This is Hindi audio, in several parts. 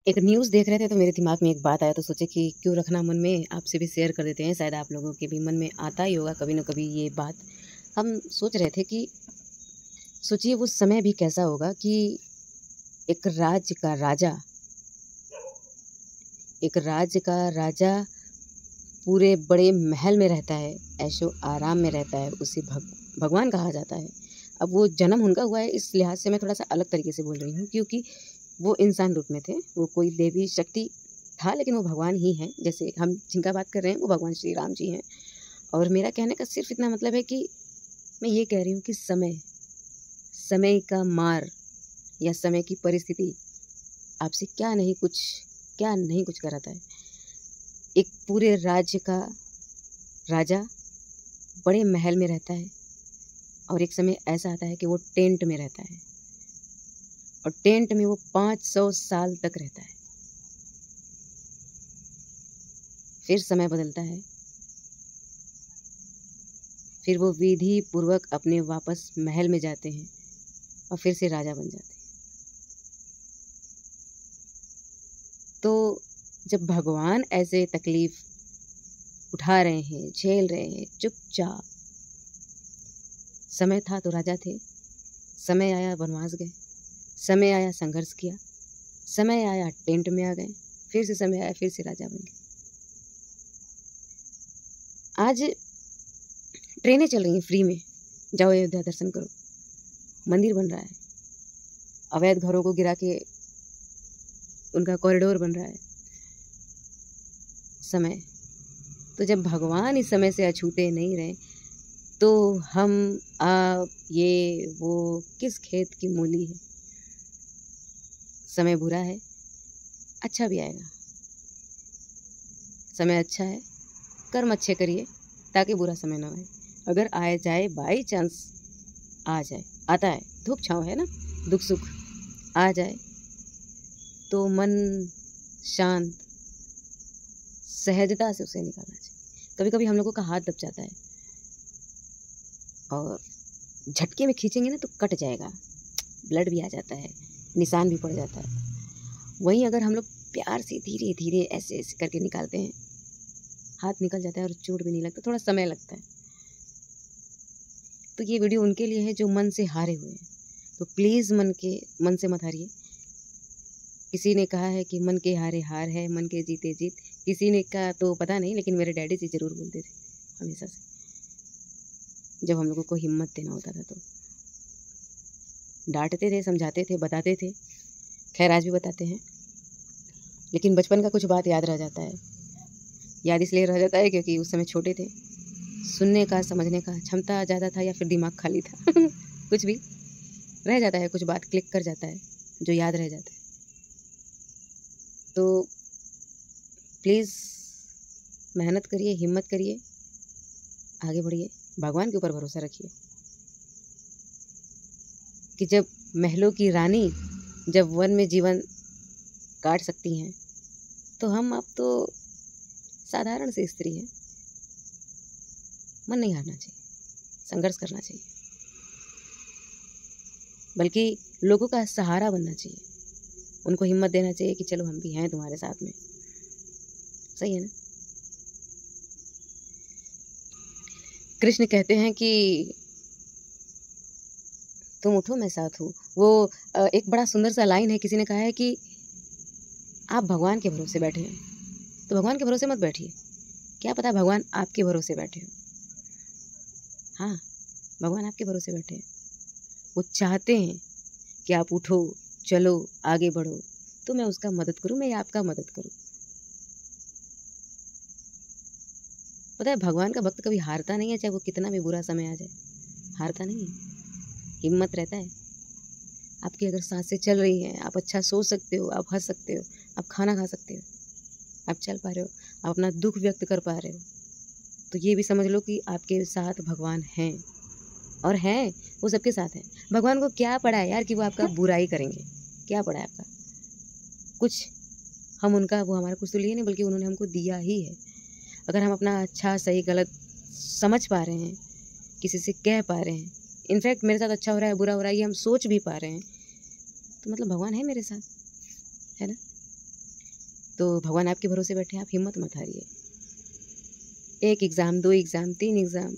एक न्यूज़ देख रहे थे तो मेरे दिमाग में एक बात आया तो सोचे कि क्यों रखना मन में, आपसे भी शेयर कर देते हैं। शायद आप लोगों के भी मन में आता ही होगा कभी न कभी ये बात। हम सोच रहे थे कि सोचिए वो समय भी कैसा होगा कि एक राज्य का राजा पूरे बड़े महल में रहता है, ऐशो आराम में रहता है, उसे भगवान कहा जाता है। अब वो जन्म उनका हुआ है, इस लिहाज से मैं थोड़ा-सा अलग तरीके से बोल रही हूँ, क्योंकि वो इंसान रूप में थे, वो कोई देवी शक्ति था लेकिन वो भगवान ही हैं। जैसे हम जिनका बात कर रहे हैं वो भगवान श्री राम जी हैं। और मेरा कहने का सिर्फ़ इतना मतलब है कि मैं ये कह रही हूँ कि समय का मार या समय की परिस्थिति आपसे क्या नहीं कुछ कराता है। एक पूरे राज्य का राजा बड़े महल में रहता है और एक समय ऐसा आता है कि वो टेंट में रहता है और टेंट में वो 500 साल तक रहता है। फिर समय बदलता है, फिर वो विधि पूर्वक अपने वापस महल में जाते हैं और फिर से राजा बन जाते हैं। तो जब भगवान ऐसे तकलीफ उठा रहे हैं, झेल रहे हैं चुपचाप, समय था तो राजा थे, समय आया वनवास गए, समय आया संघर्ष किया, समय आया टेंट में आ गए, फिर से समय आया फिर से राजा बन गए। आज ट्रेनें चल रही हैं फ्री में, जाओ अयोध्या दर्शन करो, मंदिर बन रहा है, अवैध घरों को गिरा के उनका कॉरिडोर बन रहा है। समय तो जब भगवान इस समय से अछूते नहीं रहे तो हम आप ये वो किस खेत की मूली है। समय बुरा है, अच्छा भी आएगा। समय अच्छा है, कर्म अच्छे करिए ताकि बुरा समय ना आए। अगर आ जाए बाई चांस आता है, धूप छाँव है ना, दुख सुख आ जाए तो मन शांत सहजता से उसे निकालना चाहिए। कभी कभी हम लोगों का हाथ दब जाता है और झटके में खींचेंगे ना तो कट जाएगा, ब्लड भी आ जाता है, निशान भी पड़ जाता है। वहीं अगर हम लोग प्यार से धीरे धीरे ऐसे ऐसे करके निकालते हैं, हाथ निकल जाता है और चोट भी नहीं लगता, थोड़ा समय लगता है। तो ये वीडियो उनके लिए है जो मन से हारे हुए हैं। तो प्लीज़ मन से मत हारिए। किसी ने कहा है कि मन के हारे हार है, मन के जीते जीत। किसी ने का तो पता नहीं, लेकिन मेरे डैडी जी ज़रूर बोलते थे हमेशा से, जब हम लोगों को हिम्मत देना होता था तो डांटते थे, समझाते थे, बताते थे। खैर आज भी बताते हैं, लेकिन बचपन का कुछ बात याद रह जाता है। याद इसलिए रह जाता है क्योंकि उस समय छोटे थे, सुनने का समझने का क्षमता ज़्यादा था या फिर दिमाग खाली था कुछ भी रह जाता है, कुछ बात क्लिक कर जाता है जो याद रह जाता है। तो प्लीज़ मेहनत करिए, हिम्मत करिए, आगे बढ़िए, भगवान के ऊपर भरोसा रखिए कि जब महलों की रानी जब वन में जीवन काट सकती हैं तो हम अब तो साधारण सी स्त्री हैं। मन नहीं हारना चाहिए, संघर्ष करना चाहिए, बल्कि लोगों का सहारा बनना चाहिए, उनको हिम्मत देना चाहिए कि चलो हम भी हैं तुम्हारे साथ में। सही है ना? कृष्ण कहते हैं कि तुम उठो मैं साथ हूँ। वो एक बड़ा सुंदर सा लाइन है, किसी ने कहा है कि आप भगवान के भरोसे बैठे हैं तो भगवान के भरोसे मत बैठिए, क्या पता भगवान आपके भरोसे बैठे हो। हाँ, भगवान आपके भरोसे बैठे हैं, वो चाहते हैं कि आप उठो, चलो, आगे बढ़ो, तो मैं उसका मदद करूँ, मैं आपका मदद करूँ। पता है भगवान का भक्त कभी हारता नहीं है, चाहे वो कितना भी बुरा समय आ जाए, हारता नहीं है, हिम्मत रहता है। आपकी अगर सांसें चल रही हैं, आप अच्छा सो सकते हो, आप हंस सकते हो, आप खाना खा सकते हो, आप चल पा रहे हो, आप अपना दुख व्यक्त कर पा रहे हो, तो ये भी समझ लो कि आपके साथ भगवान हैं। और हैं, वो सबके साथ हैं। भगवान को क्या पड़ा है यार कि वो आपका बुराई करेंगे, क्या पड़ा है आपका कुछ। हम उनका वो हमारा कुछ तो लिए नहीं, बल्कि उन्होंने हमको दिया ही है। अगर हम अपना अच्छा सही गलत समझ पा रहे हैं, किसी से कह पा रहे हैं, इनफैक्ट मेरे साथ अच्छा हो रहा है बुरा हो रहा है ये हम सोच भी पा रहे हैं, तो मतलब भगवान है मेरे साथ, है ना? तो भगवान आपके भरोसे बैठे हैं, आप हिम्मत मत हारिए। 1 एग्ज़ाम, 2 एग्ज़ाम, 3 एग्ज़ाम,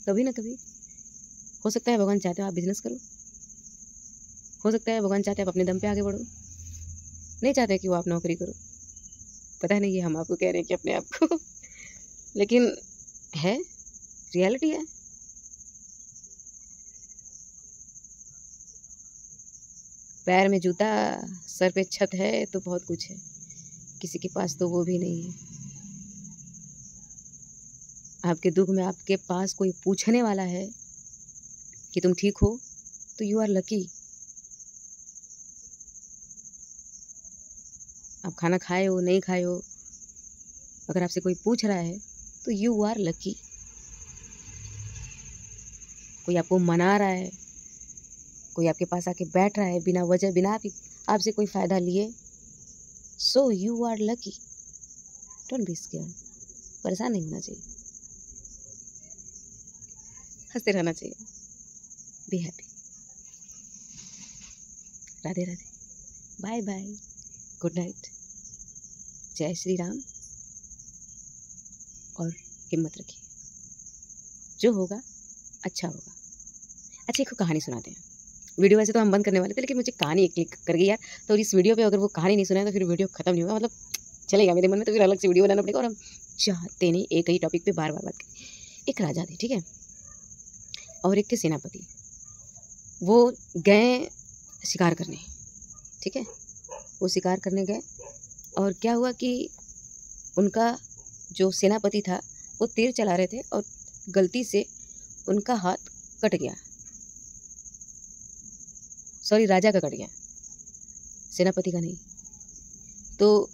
कभी ना कभी हो सकता है भगवान चाहते हो आप बिज़नेस करो, हो सकता है भगवान चाहते हैं आप अपने दम पे आगे बढ़ो, नहीं चाहते कि वो आप नौकरी करो। पता नहीं ये हम आपको कह रहे हैं कि अपने आप को लेकिन है, रियलिटी है। पैर में जूता, सर पे छत है तो बहुत कुछ है, किसी के पास तो वो भी नहीं है। आपके दुख में आपके पास कोई पूछने वाला है कि तुम ठीक हो, तो यू आर लकी। आप खाना खाए हो, नहीं खाए हो, अगर आपसे कोई पूछ रहा है तो यू आर लकी। कोई आपको मना रहा है, कोई आपके पास आके बैठ रहा है बिना वजह, बिना आपसे कोई फ़ायदा लिए, so you are lucky. Don't be scared. परेशान नहीं होना चाहिए, हंसते रहना चाहिए। Be happy. Radhe Radhe, bye bye, good night, जय श्री राम। और हिम्मत रखिए, जो होगा अच्छा होगा। अच्छा एक कहानी सुनाते हैं। वीडियो वैसे तो हम बंद करने वाले थे, लेकिन मुझे कहानी एक क्लिक कर गई यार। तो इस वीडियो पे अगर वो कहानी नहीं सुना है तो फिर वीडियो खत्म नहीं होगा, मतलब चलेगा मेरे मन में, तो फिर अलग से वीडियो बनाना पड़ेगा। और हम चाहते नहीं एक ही टॉपिक पे बार बार बात करें। एक राजा थे, ठीक है, और एक थे सेनापति। वो गए शिकार करने, ठीक है, वो शिकार करने गए और क्या हुआ कि उनका जो सेनापति था वो तीर चला रहे थे और गलती से उनका हाथ कट गया। सॉरी, राजा का कट गया, सेनापति का नहीं। तो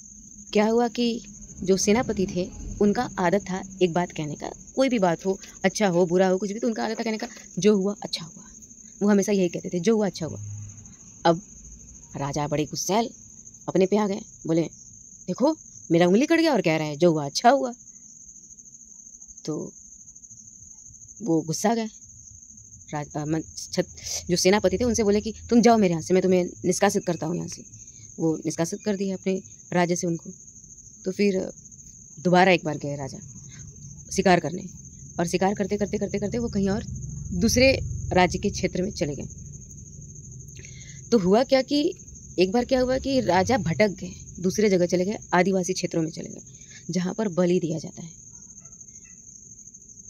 क्या हुआ कि जो सेनापति थे उनका आदत था एक बात कहने का, कोई भी बात हो, अच्छा हो बुरा हो कुछ भी, तो उनका आदत था कहने का जो हुआ अच्छा हुआ। वो हमेशा यही कहते थे, जो हुआ अच्छा हुआ। अब राजा बड़े गुस्सैल अपने पे आ गए, बोले देखो मेरा उंगली कट गया और कह रहे हैं जो हुआ अच्छा हुआ। तो वो गुस्सा गए। जो सेनापति थे उनसे बोले कि तुम जाओ मेरे यहाँ से, मैं तुम्हें निष्कासित करता हूँ यहाँ से। वो निष्कासित कर दिए अपने राज्य से उनको। तो फिर दोबारा एक बार गए राजा शिकार करने, और शिकार करते करते करते करते वो कहीं और दूसरे राज्य के क्षेत्र में चले गए। तो हुआ क्या कि एक बार क्या हुआ कि राजा भटक गए, दूसरे जगह चले गए, आदिवासी क्षेत्रों में चले गए जहाँ पर बलि दिया जाता है।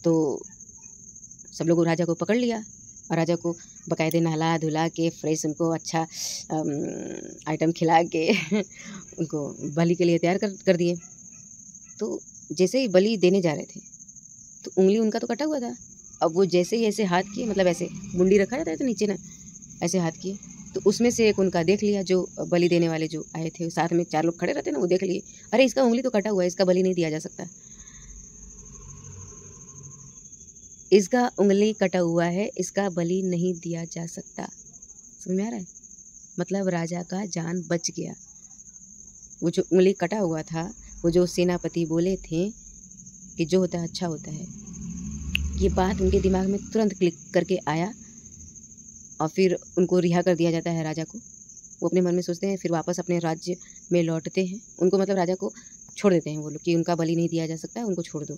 तो सब लोगों राजा को पकड़ लिया और राजा को बाकायदे नहला धुला के फ्रेश उनको अच्छा आइटम खिला के उनको बलि के लिए तैयार कर दिए। तो जैसे ही बलि देने जा रहे थे तो उंगली उनका तो कटा हुआ था। अब वो जैसे ही ऐसे हाथ किए, मतलब ऐसे मुंडी रखा जाता है तो नीचे ना ऐसे हाथ किए, तो उसमें से एक उनका देख लिया, जो बलि देने वाले जो आए थे, साथ में 4 लोग खड़े रहते ना, वो देख लिए, अरे इसका उंगली तो कटा हुआ है, इसका बलि नहीं दिया जा सकता, इसका उंगली कटा हुआ है, इसका बलि नहीं दिया जा सकता। समझ में आ रहा है? मतलब राजा का जान बच गया। वो जो उंगली कटा हुआ था, वो जो सेनापति बोले थे कि जो होता है अच्छा होता है, ये बात उनके दिमाग में तुरंत क्लिक करके आया और फिर उनको रिहा कर दिया जाता है राजा को। वो अपने मन में सोचते हैं, फिर वापस अपने राज्य में लौटते हैं। उनको मतलब राजा को छोड़ देते हैं वो लोग कि उनका बलि नहीं दिया जा सकता है, उनको छोड़ दो।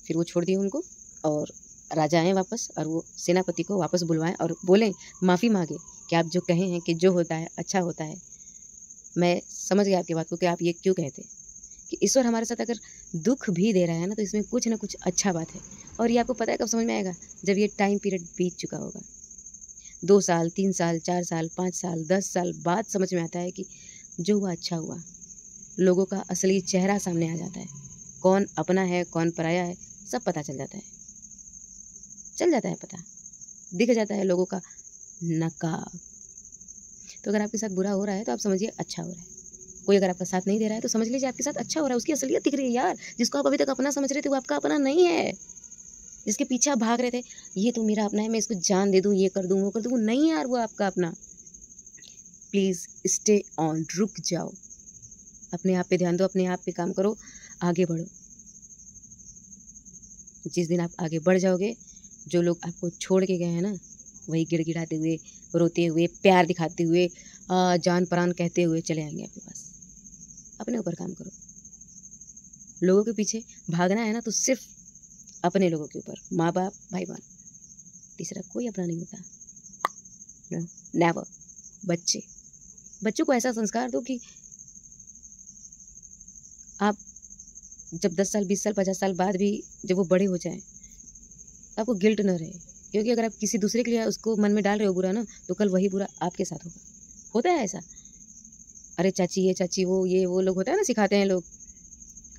फिर वो छोड़ दिए उनको और राजा आए वापस, और वो सेनापति को वापस बुलवाएं और बोलें, माफ़ी मांगे कि आप जो कहे हैं कि जो होता है अच्छा होता है, मैं समझ गया आपकी बात को कि आप ये क्यों कहते, कि ईश्वर हमारे साथ अगर दुख भी दे रहा है ना, तो इसमें कुछ ना कुछ अच्छा बात है। और ये आपको पता है कब समझ में आएगा? जब ये टाइम पीरियड बीत चुका होगा। 2 साल, 3 साल, 4 साल, 5 साल, 10 साल बाद समझ में आता है कि जो हुआ अच्छा हुआ। लोगों का असली चेहरा सामने आ जाता है, कौन अपना है कौन पराया है, सब पता चल जाता है। चल जाता है पता, दिख जाता है लोगों का नकाब। तो अगर आपके साथ बुरा हो रहा है तो आप समझिए अच्छा हो रहा है। कोई अगर आपका साथ नहीं दे रहा है तो समझ लीजिए आपके साथ अच्छा हो रहा है, उसकी असलियत दिख रही है यार। जिसको आप अभी तक अपना समझ रहे थे वो आपका अपना नहीं है। जिसके पीछे आप भाग रहे थे, ये तो मेरा अपना है, मैं इसको जान दे दूँ, ये कर दूँ, वो कर दूँ, नहीं यार, वो आपका अपना। प्लीज़ स्टे ऑन, रुक जाओ, अपने आप पे ध्यान दो, अपने आप पे काम करो, आगे बढ़ो। जिस दिन आप आगे बढ़ जाओगे, जो लोग आपको छोड़ के गए हैं ना, वही गिड़गिड़ाते हुए, रोते हुए, प्यार दिखाते हुए, जान प्राण कहते हुए चले आएंगे आपके पास। अपने ऊपर काम करो। लोगों के पीछे भागना है ना तो सिर्फ अपने लोगों के ऊपर, माँ बाप भाई बहन, तीसरा कोई अपना नहीं होता। नेवर। बच्चों को ऐसा संस्कार दो कि आप जब 10 साल 20 साल 50 साल बाद भी जब वो बड़े हो जाएं आपको गिल्ट न रहे, क्योंकि अगर आप किसी दूसरे के लिए उसको मन में डाल रहे हो बुरा ना, तो कल वही बुरा आपके साथ होगा। होता है ऐसा, अरे चाची ये चाची वो, ये वो लोग होता है ना, सिखाते हैं लोग,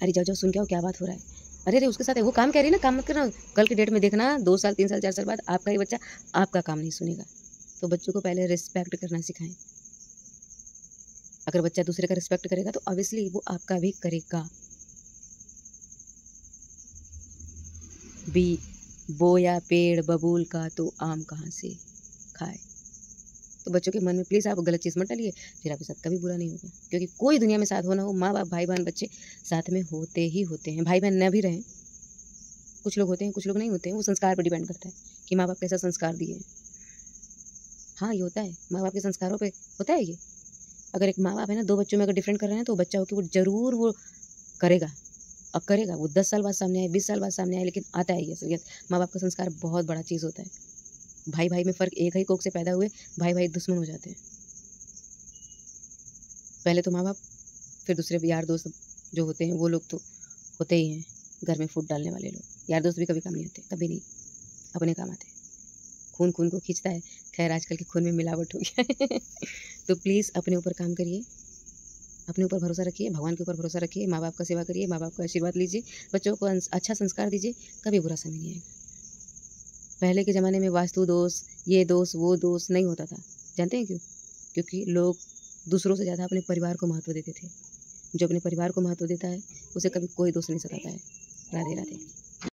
अरे जाओ जाओ सुन के आओ क्या बात हो रहा है, अरे उसके साथ है वो काम कह रही है ना, काम मत करना, कल के डेट में देखना 2 साल 3 साल 4 साल बाद आपका ही बच्चा आपका काम नहीं सुनेगा। तो बच्चों को पहले रिस्पेक्ट करना सिखाएं। अगर बच्चा दूसरे का रिस्पेक्ट करेगा तो ऑब्वियसली वो आपका भी करेगा। बोया पेड़ बबूल का तो आम कहाँ से खाए। तो बच्चों के मन में प्लीज़ आप गलत चीज़ मत डालिए, फिर आपके साथ कभी बुरा नहीं होगा। क्योंकि कोई दुनिया में साथ हो ना हो, माँ बाप भाई बहन बच्चे साथ में होते ही होते हैं। भाई बहन न भी रहें, कुछ लोग होते हैं कुछ लोग नहीं होते हैं, वो संस्कार पर डिपेंड करता है कि माँ बाप कैसा संस्कार दिए हैं। हाँ ये होता है, माँ बाप के संस्कारों पर होता है ये। अगर एक माँ बाप है ना, 2 बच्चों में अगर डिफरेंट कर रहे हैं तो बच्चा हो कि वो ज़रूर वो करेगा और करेगा, वो 10 साल बाद सामने आए 20 साल बाद सामने आए, लेकिन आता है ये असलियत। माँ बाप का संस्कार बहुत बड़ा चीज़ होता है। भाई भाई में फ़र्क, एक ही कोख से पैदा हुए भाई भाई दुश्मन हो जाते हैं। पहले तो माँ बाप, फिर दूसरे यार दोस्त जो होते हैं वो लोग तो होते ही हैं, घर में फूट डालने वाले लोग। यार दोस्त भी कभी काम नहीं आते, कभी नहीं, अपने काम आते। खून खून को खींचता है, खैर आजकल के खून में मिलावट हो गया है। तो प्लीज़ अपने ऊपर काम करिए, अपने ऊपर भरोसा रखिए, भगवान के ऊपर भरोसा रखिए, माँ बाप का सेवा करिए, माँ बाप का आशीर्वाद लीजिए, बच्चों को अच्छा संस्कार दीजिए, कभी बुरा समय नहीं आएगा। पहले के ज़माने में वास्तु दोष, ये दोष वो दोष नहीं होता था। जानते हैं क्यों? क्योंकि लोग दूसरों से ज़्यादा अपने परिवार को महत्व देते थे। जो अपने परिवार को महत्व देता है उसे कभी कोई दोष नहीं सताता है। राधे राधे।